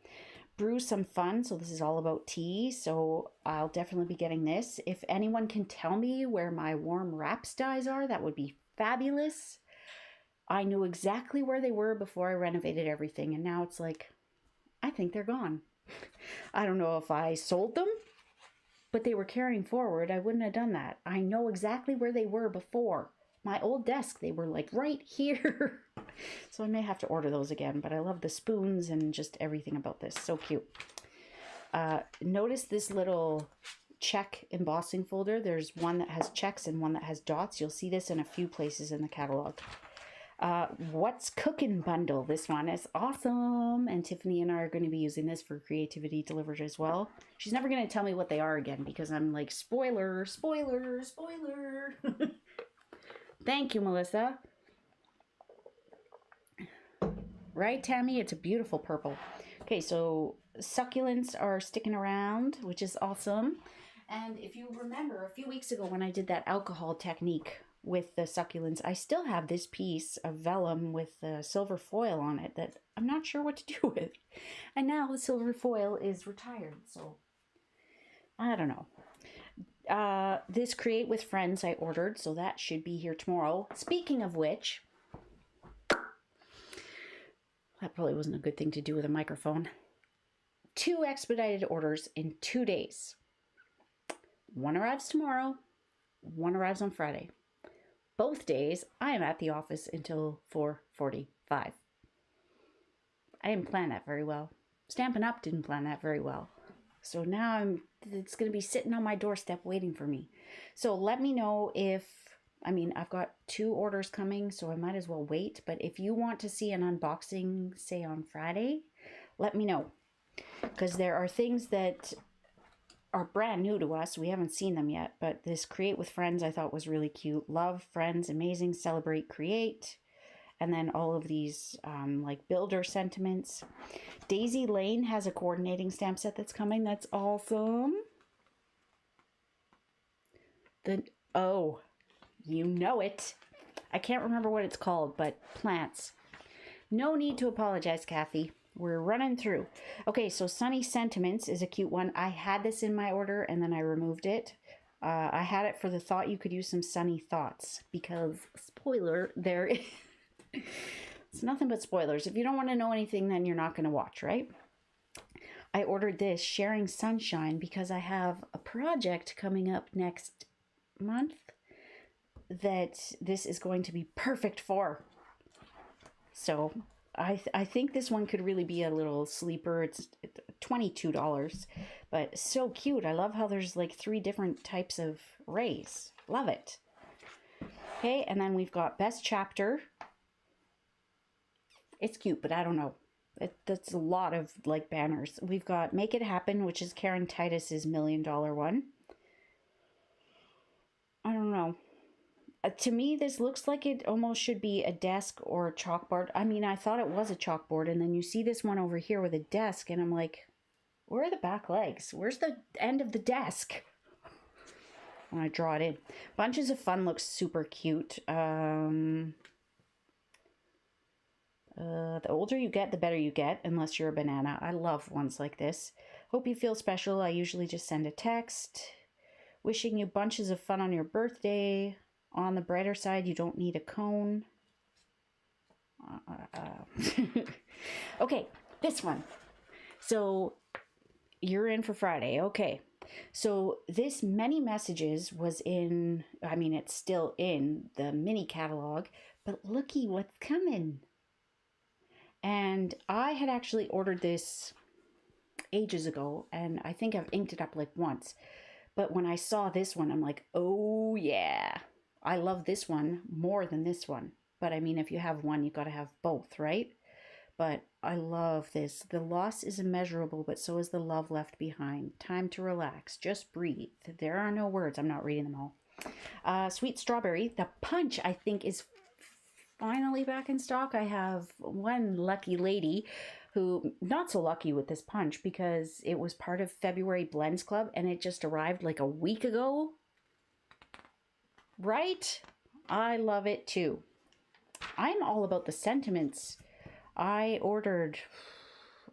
Brew Some Fun. So this is all about tea. So I'll definitely be getting this. If anyone can tell me where my warm wraps dyes are, that would be fabulous. I knew exactly where they were before I renovated everything. And now it's like, I think they're gone. I don't know if I sold them, but they were carrying forward. I wouldn't have done that. I know exactly where they were before. My old desk, they were like right here. So I may have to order those again, but I love the spoons and just everything about this. So cute. Notice this little check embossing folder. There's one that has checks and one that has dots. You'll see this in a few places in the catalog. What's Cooking Bundle. This one is awesome. And Tiffany and I are going to be using this for Creativity Delivered as well. She's never going to tell me what they are again because I'm like, spoiler, spoiler, spoiler. Thank you, Melissa. Right, Tammy? It's a beautiful purple. Okay, so succulents are sticking around, which is awesome. And if you remember a few weeks ago when I did that alcohol technique with the succulents, I still have this piece of vellum with the silver foil on it that I'm not sure what to do with. And now the silver foil is retired, so I don't know. This Create with Friends I ordered, so that should be here tomorrow. Speaking of which, that probably wasn't a good thing to do with a microphone. 2 expedited orders in 2 days. One arrives tomorrow, one arrives on Friday. Both days, I am at the office until 4:45. I didn't plan that very well. Stampin' Up! Didn't plan that very well. So now it's going to be sitting on my doorstep waiting for me. So let me know if, I've got 2 orders coming, so I might as well wait. But if you want to see an unboxing, say on Friday, let me know. Because there are things that are brand new to us. We haven't seen them yet, but this Create with Friends I thought was really cute. Love, friends, amazing, celebrate, create. And then all of these like builder sentiments. Daisy Lane has a coordinating stamp set that's coming. That's awesome. Oh, you know it. I can't remember what it's called, but plants. No need to apologize, Kathy. We're running through. Okay, so Sunny Sentiments is a cute one. I had this in my order and then I removed it. I had it for the thought you could use some sunny thoughts because, spoiler, there it's nothing but spoilers. If you don't want to know anything, then you're not going to watch, right? I ordered this Sharing Sunshine because I have a project coming up next month that this is going to be perfect for. So I think this one could really be a little sleeper. It's $22, but so cute. I love how there's like 3 different types of rays. Love it. Okay, and then we've got Best Chapter. It's cute, but I don't know. That's a lot of like banners. We've got Make It Happen, which is Karen Titus's $1 million one. I don't know. To me, this looks like it almost should be a desk or a chalkboard. I thought it was a chalkboard, and then you see this one over here with a desk, and I'm like, where are the back legs? Where's the end of the desk? When I draw it in. Bunches of Fun looks super cute. The older you get, the better you get, unless you're a banana. I love ones like this. Hope you feel special. I usually just send a text. Wishing you bunches of fun on your birthday. On the brighter side, you don't need a cone. Okay, this one. So you're in for Friday. Okay. So this Many Messages was in, it's still in the mini catalog, but looky what's coming. And I had actually ordered this ages ago, and I think I've inked it up like once. But when I saw this one, I'm like, oh yeah. I love this one more than this one. But if you have one, you've got to have both, right? But I love this. The loss is immeasurable, but so is the love left behind. Time to relax. Just breathe. There are no words. I'm not reading them all. Sweet Strawberry. The punch, I think, is finally back in stock. I have one lucky lady who, not so lucky with this punch because it was part of February Blends Club and it just arrived like a week ago. Right? I love it too. I'm all about the sentiments. I ordered,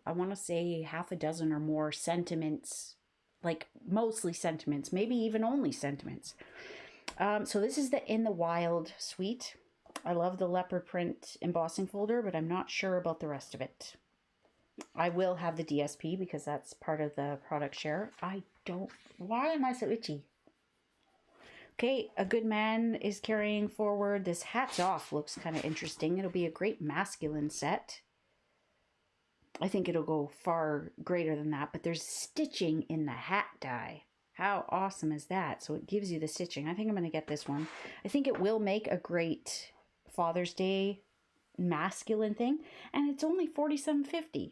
I want to say half a dozen or more sentiments, like mostly sentiments, maybe even only sentiments. So this is the In the Wild suite. I love the leopard print embossing folder, but I'm not sure about the rest of it. I will have the DSP because that's part of the product share. Why am I so itchy? Okay, A Good Man is carrying forward. This Hats Off looks kind of interesting. It'll be a great masculine set. I think it'll go far greater than that, but there's stitching in the hat die. How awesome is that? So it gives you the stitching. I think I'm going to get this one. I think it will make a great Father's Day masculine thing, and it's only $47.50.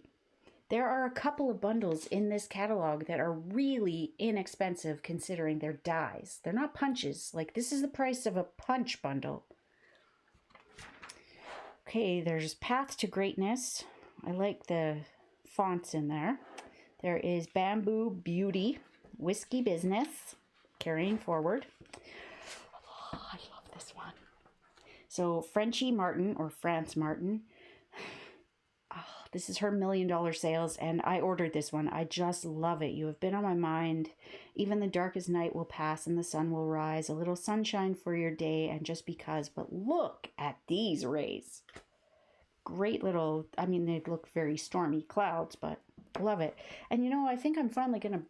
There are a couple of bundles in this catalog that are really inexpensive considering they're dyes. They're not punches. Like, this is the price of a punch bundle. Okay, there's Path to Greatness. I like the fonts in there. There is Bamboo Beauty, Whiskey Business, Carrying Forward. Oh, I love this one. So Frenchie Martin, or France Martin. Oh, this is her $1 million sales, and I ordered this one. I just love it. You have been on my mind. Even the darkest night will pass and the sun will rise. A little sunshine for your day, and just because. But look at these rays. Great little, I mean, they look very stormy clouds, but love it. And you know, I think I'm finally going to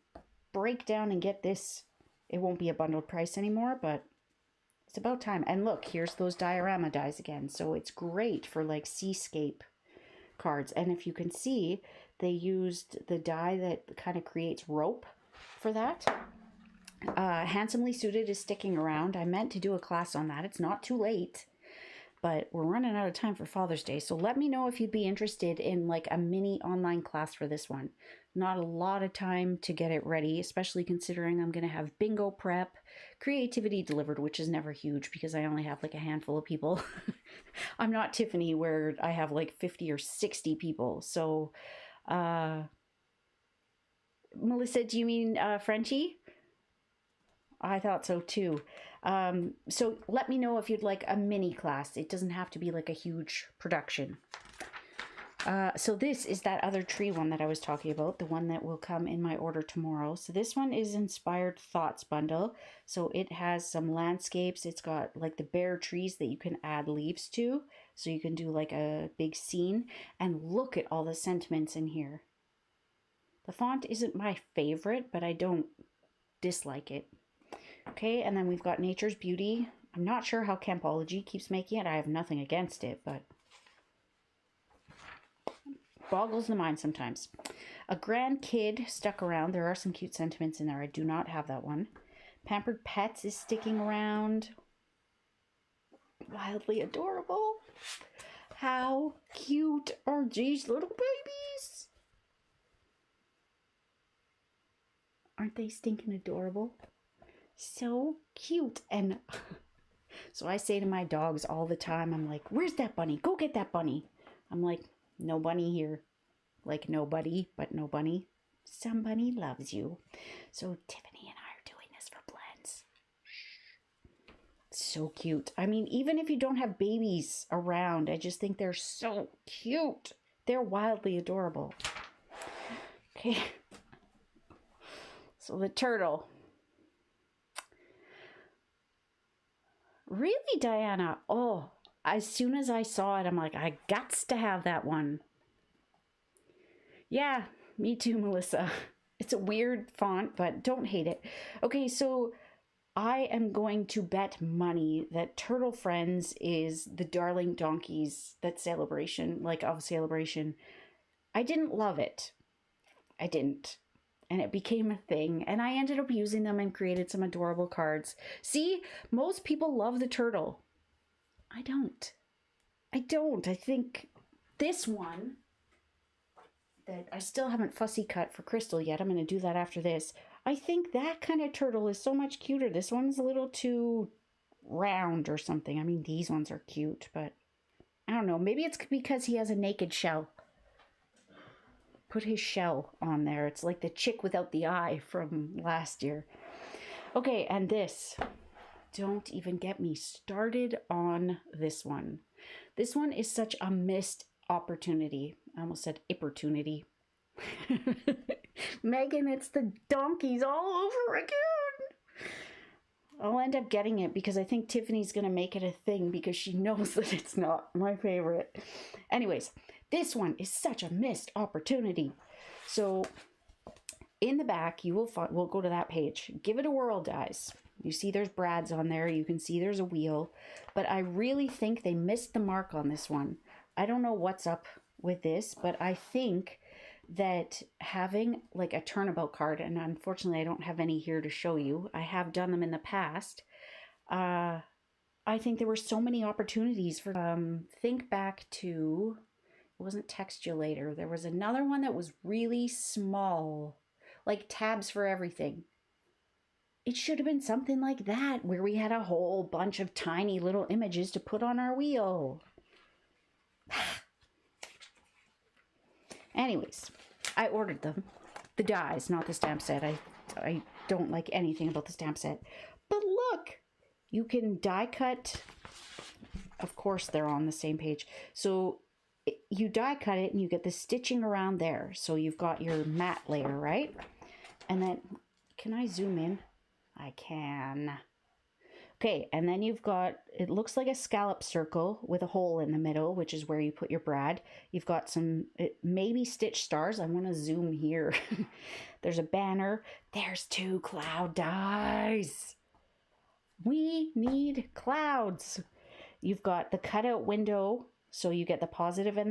break down and get this. It won't be a bundled price anymore, but it's about time. And look, here's those Diorama Dyes again. So it's great for like Seascape cards. And if you can see, they used the dye that kind of creates rope for that. Handsomely Suited is sticking around. I meant to do a class on that. It's not too late, but we're running out of time for Father's Day. So let me know if you'd be interested in like a mini online class for this one. Not a lot of time to get it ready, especially considering I'm going to have bingo prep, creativity delivered, which is never huge because I only have like a handful of people. I'm not Tiffany where I have like 50 or 60 people. So, Melissa, do you mean Frenchie? I thought so too. So let me know if you'd like a mini class. It doesn't have to be like a huge production. So this is that other tree one that I was talking about, the one that will come in my order tomorrow. So this one is Inspired Thoughts bundle. So it has some landscapes. It's got like the bare trees that you can add leaves to. So you can do like a big scene. And look at all the sentiments in here. The font isn't my favorite, but I don't dislike it. Okay, and then we've got Nature's Beauty. I'm not sure how Campology keeps making it. I have nothing against it, but boggles the mind sometimes. A Grand Kid stuck around. There are some cute sentiments in there. I do not have that one. Pampered Pets is sticking around. Wildly adorable. How cute are these little babies? Aren't they stinking adorable? So cute. And so I say to my dogs all the time, I'm like, where's that bunny? Go get that bunny. I'm like, no bunny here. Like nobody, but no bunny. Somebody loves you. So Tiffany and I are doing this for blends. So cute. I mean, even if you don't have babies around, I just think they're so cute. They're wildly adorable. Okay. So the turtle. Really, Diana? Oh, as soon as I saw it, I'm like, I gots to have that one. Yeah, me too, Melissa. It's a weird font, but don't hate it. Okay, so I am going to bet money that Turtle Friends is the Darling Donkeys that celebration, like of celebration. I didn't love it. I didn't. And it became a thing, and I ended up using them and created some adorable cards. See, most people love the turtle. I don't. I think this one that I still haven't fussy cut for Crystal yet. I'm going to do that after this. I think that kind of turtle is so much cuter. This one's a little too round or something. I mean, these ones are cute, but I don't know. Maybe it's because he has a naked shell. Put his shell on there. It's like the chick without the eye from last year. Okay, and this. Don't even get me started on this one. This one is such a missed opportunity. I almost said opportunity. Megan, it's the donkeys all over again. I'll end up getting it because I think Tiffany's going to make it a thing because she knows that it's not my favorite. Anyways, this one is such a missed opportunity. So in the back, you will find, we'll go to that page. Give It a Whirl Dies. You see there's brads on there. You can see there's a wheel. But I really think they missed the mark on this one. I don't know what's up with this, but I think that having like a turnabout card, and unfortunately I don't have any here to show you. I have done them in the past. I think there were so many opportunities for, think back to, it wasn't Textulator. There was another one that was really small, like tabs for everything. It should have been something like that, where we had a whole bunch of tiny little images to put on our wheel. Anyways, I ordered them. The dies, not the stamp set. I don't like anything about the stamp set. But look, you can die cut. Of course, they're on the same page. So you die cut it and you get the stitching around there. So you've got your matte layer, right? And then, can I zoom in? I can. Okay, and then you've got, it looks like a scallop circle with a hole in the middle, which is where you put your brad. You've got some maybe stitch stars. I want to zoom here. There's a banner. There's 2 cloud dies. We need clouds. You've got the cutout window, so you get the positive and the